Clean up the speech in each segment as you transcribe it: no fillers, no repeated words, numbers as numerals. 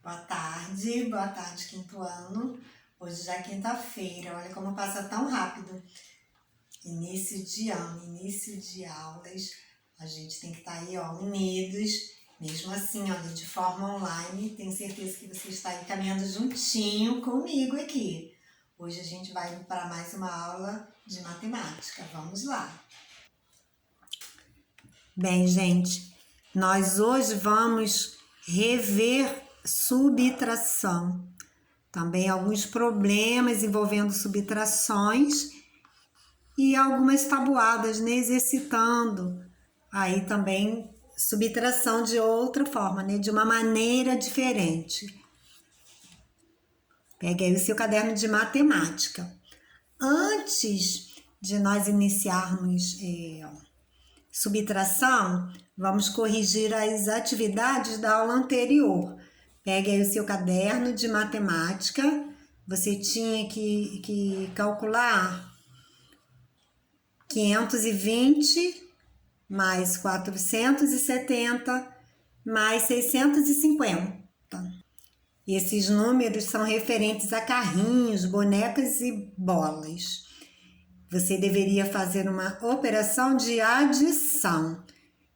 Boa tarde, quinto ano. Hoje já é quinta-feira, olha como passa tão rápido. Início de ano, início de aulas, a gente tem que estar aí, unidos. Mesmo assim, olha, de forma online, tenho certeza que você está aí caminhando juntinho comigo aqui. Hoje a gente vai para mais uma aula de matemática. Vamos lá. Bem, gente, nós hoje vamos rever subtração. Também alguns problemas envolvendo subtrações e algumas tabuadas, né, exercitando aí também subtração de outra forma, né, de uma maneira diferente. Pegue aí o seu caderno de matemática. Antes de nós iniciarmos subtração, vamos corrigir as atividades da aula anterior. Pegue aí o seu caderno de matemática. Você tinha que calcular 520 mais 470 mais 650. Esses números são referentes a carrinhos, bonecas e bolas. Você deveria fazer uma operação de adição.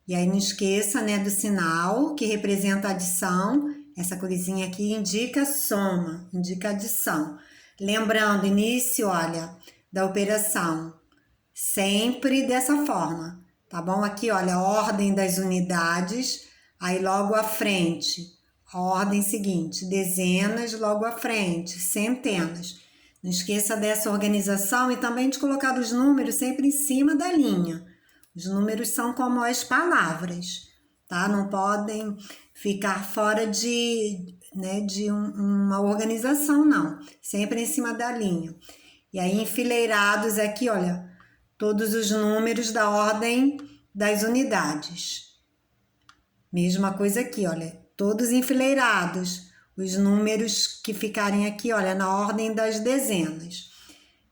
E aí não esqueça, né, do sinal que representa a adição. Essa corzinha aqui indica soma, indica adição. Lembrando, início, olha, da operação, sempre dessa forma, tá bom? Aqui, olha, a ordem das unidades, aí logo à frente, a ordem seguinte, dezenas, logo à frente, centenas. Não esqueça dessa organização e também de colocar os números sempre em cima da linha. Os números são como as palavras, tá? Não podem ficar fora de uma organização, não. Sempre em cima da linha. E aí, enfileirados aqui, olha, todos os números da ordem das unidades. Mesma coisa aqui, olha, todos enfileirados. Os números que ficarem aqui, olha, na ordem das dezenas.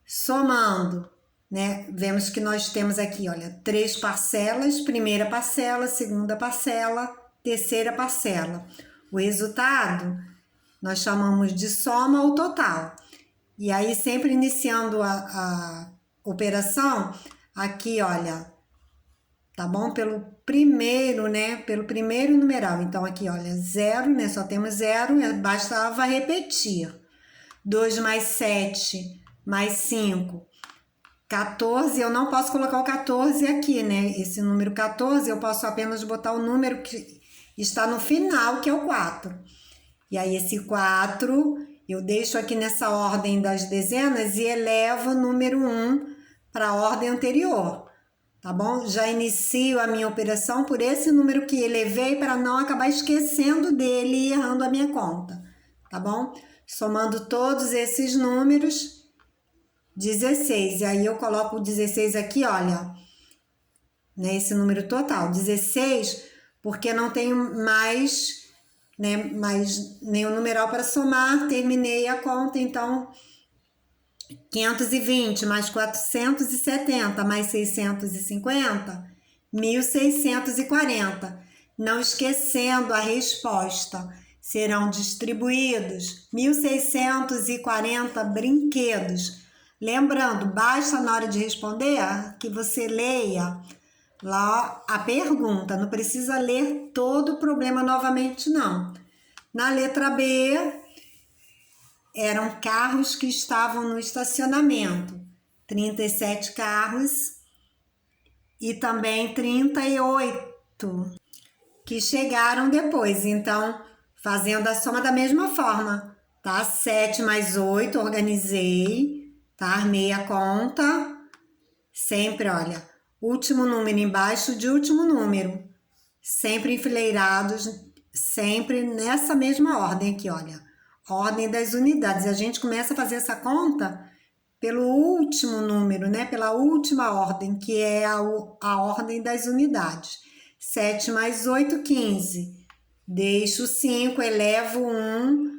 Somando, né? Vemos que nós temos aqui, olha, 3 parcelas, primeira parcela, segunda parcela, terceira parcela. O resultado nós chamamos de soma ou total. E aí, sempre iniciando a operação, aqui, olha, tá bom? Pelo primeiro, né? Pelo primeiro numeral. Então, aqui, olha, 0, né? Só temos 0, bastava repetir. 2 mais 7 mais 5, 14. Eu não posso colocar o 14 aqui, né? Esse número 14, eu posso apenas botar o número que está no final, que é o 4. E aí, esse 4, eu deixo aqui nessa ordem das dezenas e elevo o número 1 para a ordem anterior. Tá bom? Já inicio a minha operação por esse número que elevei para não acabar esquecendo dele e errando a minha conta. Tá bom? Somando todos esses números, 16. E aí eu coloco o 16 aqui, olha, né, esse número total. 16, porque não tenho mais, né, mais nenhum numeral para somar. Terminei a conta, então 520 mais 470 mais 650, 1640. Não esquecendo a resposta, serão distribuídos 1640 brinquedos. Lembrando, basta na hora de responder que você leia lá a pergunta, não precisa ler todo o problema novamente, não. Na letra B, eram carros que estavam no estacionamento, 37 carros e também 38 que chegaram depois. Então, fazendo a soma da mesma forma, tá? 7 mais 8, organizei, tá? Armei a conta, sempre, olha, último número embaixo de último número, sempre enfileirados, sempre nessa mesma ordem aqui, olha. Ordem das unidades. A gente começa a fazer essa conta pelo último número, né? Pela última ordem, que é a ordem das unidades. 7 mais 8, 15. Deixo 5, elevo 1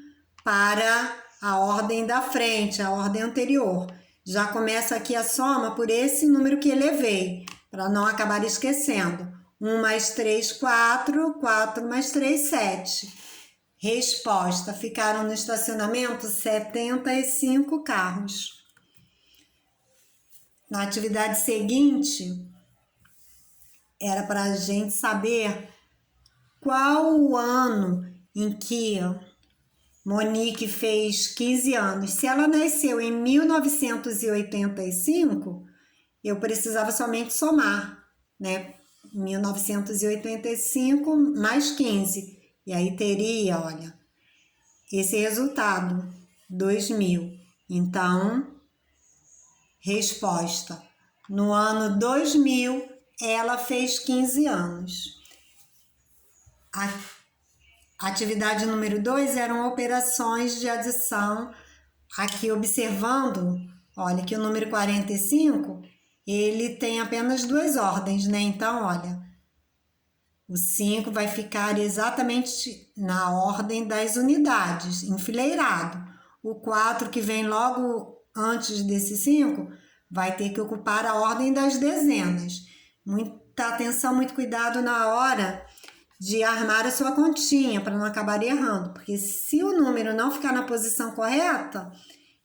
para a ordem da frente, a ordem anterior. Já começo aqui a soma por esse número que elevei, para não acabar esquecendo. 1 mais 3, 4. 4 mais 3, 7. Resposta: ficaram no estacionamento 75 carros. Na atividade seguinte, era para a gente saber qual o ano em que Monique fez 15 anos. Se ela nasceu em 1985, eu precisava somente somar, né? 1985 mais 15. E aí teria, olha, esse resultado, 2000. Então, resposta: no ano 2000, ela fez 15 anos. A atividade número 2 eram operações de adição. Aqui observando, olha, que o número 45, ele tem apenas duas ordens, né? Então, olha, o 5 vai ficar exatamente na ordem das unidades, enfileirado. O 4, que vem logo antes desse 5, vai ter que ocupar a ordem das dezenas. Muita atenção, muito cuidado na hora de armar a sua continha, para não acabar errando. Porque se o número não ficar na posição correta,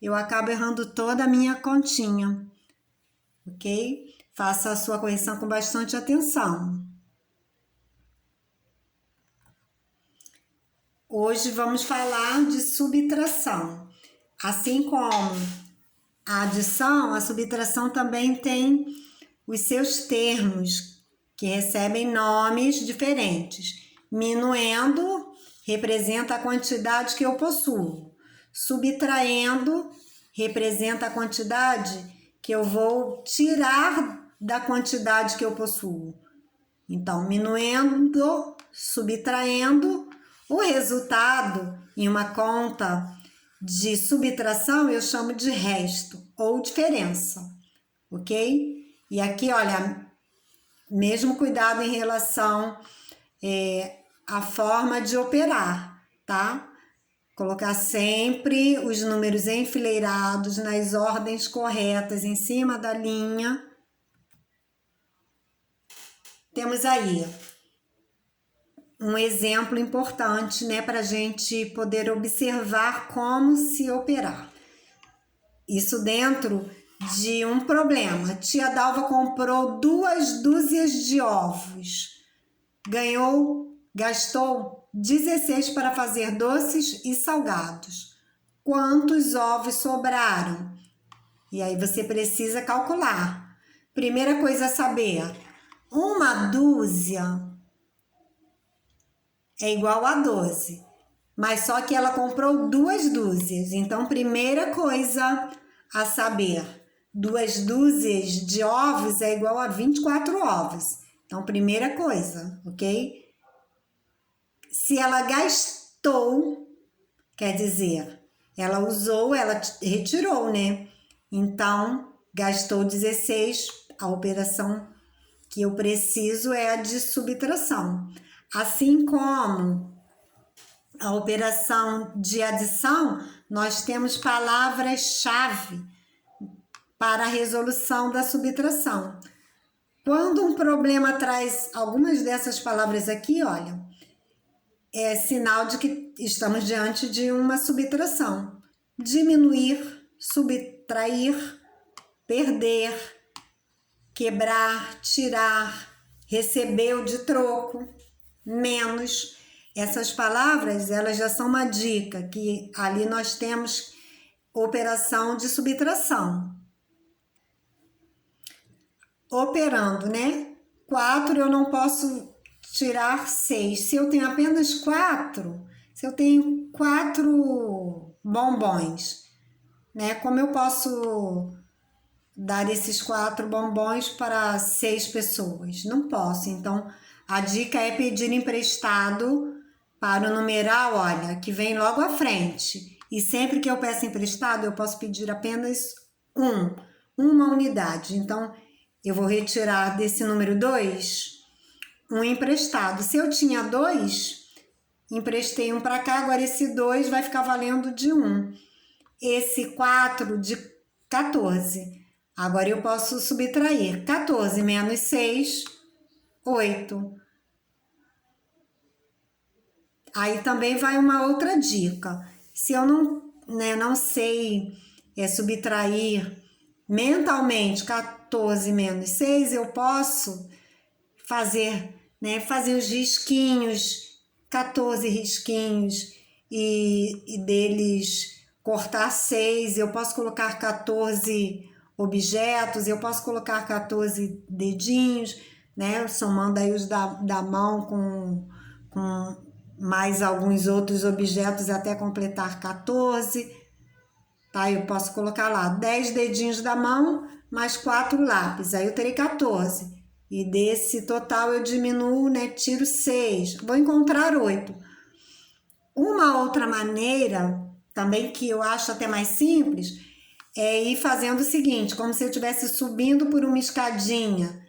eu acabo errando toda a minha continha. Ok? Faça a sua correção com bastante atenção. Hoje vamos falar de subtração. Assim como a adição, a subtração também tem os seus termos, que recebem nomes diferentes. Minuendo representa a quantidade que eu possuo. Subtraindo representa a quantidade que eu vou tirar da quantidade que eu possuo. Então, minuendo, subtraindo, o resultado em uma conta de subtração eu chamo de resto ou diferença, ok? E aqui, olha, mesmo cuidado em relação à forma de operar, tá? Colocar sempre os números enfileirados nas ordens corretas em cima da linha. Temos aí um exemplo importante, né, para a gente poder observar como se operar. Isso dentro de um problema. Tia Dalva comprou 2 dúzias de ovos. Gastou 16 para fazer doces e salgados. Quantos ovos sobraram? E aí você precisa calcular. Primeira coisa a saber: uma dúzia é igual a 12, mas só que ela comprou 2 dúzias. Então, primeira coisa a saber: 2 dúzias de ovos é igual a 24 ovos. Então, primeira coisa, ok? Se ela gastou, quer dizer, ela usou, ela retirou, né? Então, gastou 16, a operação que eu preciso é a de subtração. Assim como a operação de adição, nós temos palavras-chave para a resolução da subtração. Quando um problema traz algumas dessas palavras aqui, olha, é sinal de que estamos diante de uma subtração. Diminuir, subtrair, perder, quebrar, tirar, recebeu de troco, menos. Essas palavras, elas já são uma dica, que ali nós temos operação de subtração. Operando, né? 4 eu não posso tirar 6. Se eu tenho apenas 4, se eu tenho 4 bombons, né? Como eu posso dar esses 4 bombons para 6 pessoas? Não posso. Então, a dica é pedir emprestado para o numeral, olha, que vem logo à frente. E sempre que eu peço emprestado, eu posso pedir apenas uma unidade. Então, eu vou retirar desse número 2 um emprestado. Se eu tinha 2, emprestei um para cá, agora esse 2 vai ficar valendo de 1. Esse 4 de 14. Agora eu posso subtrair 14 menos 6, 8. Aí também vai uma outra dica. Se eu não sei subtrair mentalmente 14 menos 6, eu posso fazer os risquinhos, 14 risquinhos, e deles cortar 6. Eu posso colocar 14 objetos, eu posso colocar 14 dedinhos, somando aí os da mão com mais alguns outros objetos até completar 14. Tá? Eu posso colocar lá 10 dedinhos da mão mais 4 lápis, aí eu terei 14. E desse total eu diminuo, tiro 6. Vou encontrar 8. Uma outra maneira, também que eu acho até mais simples, é ir fazendo o seguinte, como se eu estivesse subindo por uma escadinha,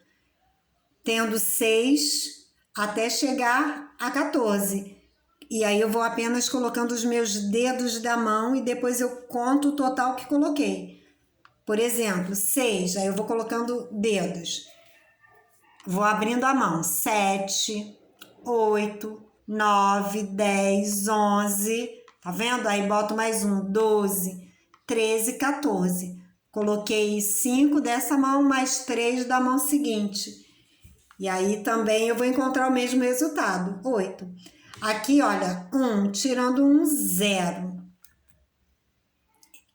tendo 6 até chegar a 14. E aí eu vou apenas colocando os meus dedos da mão e depois eu conto o total que coloquei. Por exemplo, 6, aí eu vou colocando dedos. Vou abrindo a mão. 7, 8, 9, 10, 11. Tá vendo? Aí boto mais um. 12, 13, 14. Coloquei 5 dessa mão mais 3 da mão seguinte. E aí também eu vou encontrar o mesmo resultado. 8. Aqui, olha, 1, tirando 1, 0.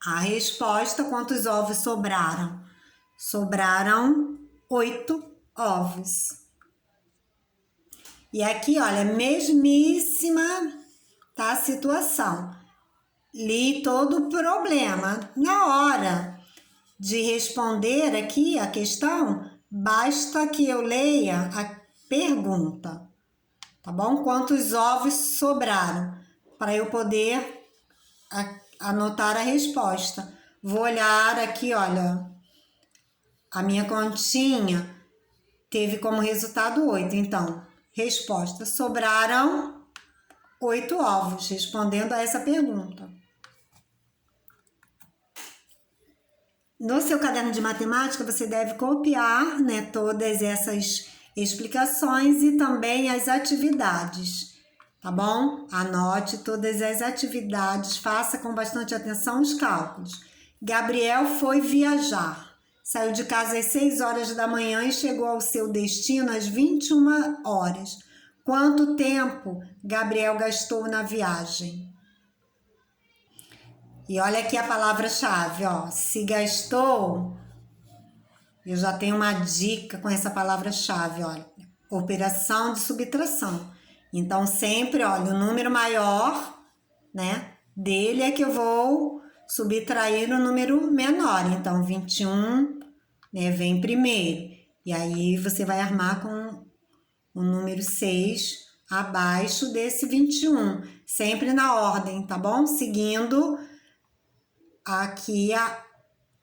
A resposta, quantos ovos sobraram? Sobraram 8 ovos. E aqui, olha, mesmíssima, tá, a situação. Li todo o problema. Na hora de responder aqui a questão, basta que eu leia a pergunta. Tá bom? Quantos ovos sobraram? Para eu poder anotar a resposta. Vou olhar aqui, olha, a minha continha teve como resultado 8. Então, resposta: sobraram 8 ovos, respondendo a essa pergunta. No seu caderno de matemática, você deve copiar, todas essas explicações e também as atividades, tá bom? Anote todas as atividades, faça com bastante atenção os cálculos. Gabriel foi viajar. Saiu de casa às 6 horas da manhã e chegou ao seu destino às 21 horas. Quanto tempo Gabriel gastou na viagem? E olha aqui a palavra-chave, ó. Se gastou, eu já tenho uma dica com essa palavra-chave, olha. Operação de subtração. Então, sempre, olha, o número maior, dele é que eu vou subtrair o número menor. Então, 21, vem primeiro. E aí, você vai armar com o número 6 abaixo desse 21. Sempre na ordem, tá bom? Seguindo aqui a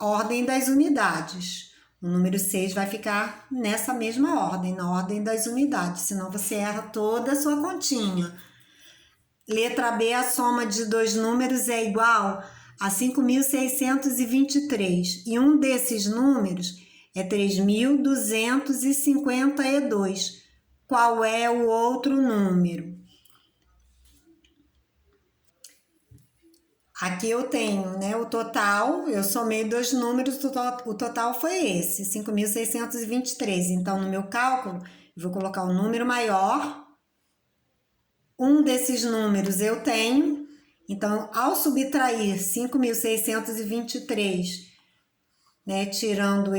ordem das unidades. O número 6 vai ficar nessa mesma ordem, na ordem das unidades, senão você erra toda a sua continha. Letra B, a soma de dois números é igual a 5.623. E um desses números é 3.252. Qual é o outro número? Aqui eu tenho, o total, eu somei dois números, o total foi esse, 5.623. Então, no meu cálculo, eu vou colocar o número maior. Um desses números eu tenho. Então, ao subtrair 5.623, tirando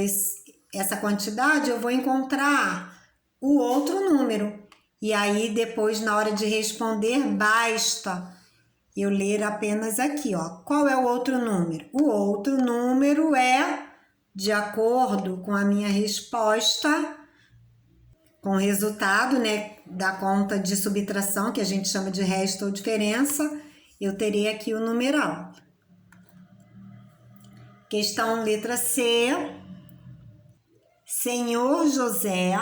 essa quantidade, eu vou encontrar o outro número. E aí, depois, na hora de responder, basta eu ler apenas aqui, ó. Qual é o outro número? O outro número é, de acordo com a minha resposta, com o resultado, da conta de subtração, que a gente chama de resto ou diferença, eu terei aqui o numeral. Questão letra C. Senhor José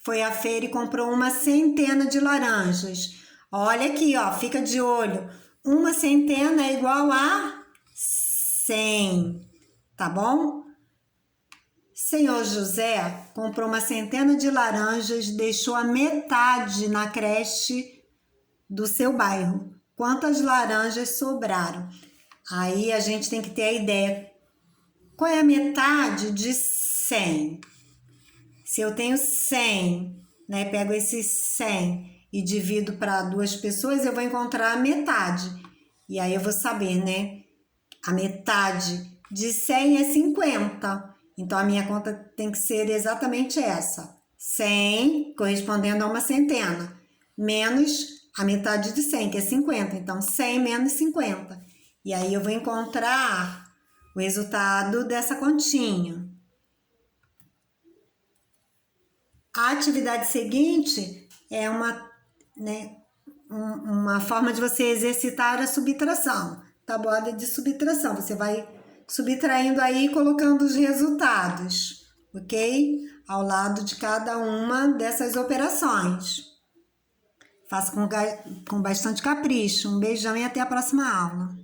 foi à feira e comprou uma centena de laranjas. Olha aqui, ó, fica de olho. Uma centena é igual a 100, tá bom? Senhor José comprou uma centena de laranjas, deixou a metade na creche do seu bairro. Quantas laranjas sobraram? Aí a gente tem que ter a ideia. Qual é a metade de 100? Se eu tenho 100, né, pego esses 100 e divido para 2 pessoas, eu vou encontrar a metade. E aí eu vou saber, né? A metade de 100 é 50. Então a minha conta tem que ser exatamente essa. 100 correspondendo a uma centena, menos a metade de 100, que é 50. Então 100 menos 50. E aí eu vou encontrar o resultado dessa continha. A atividade seguinte é uma forma de você exercitar a subtração, tabuada de subtração. Você vai subtraindo aí e colocando os resultados, ok? Ao lado de cada uma dessas operações. Faça com bastante capricho. Um beijão e até a próxima aula.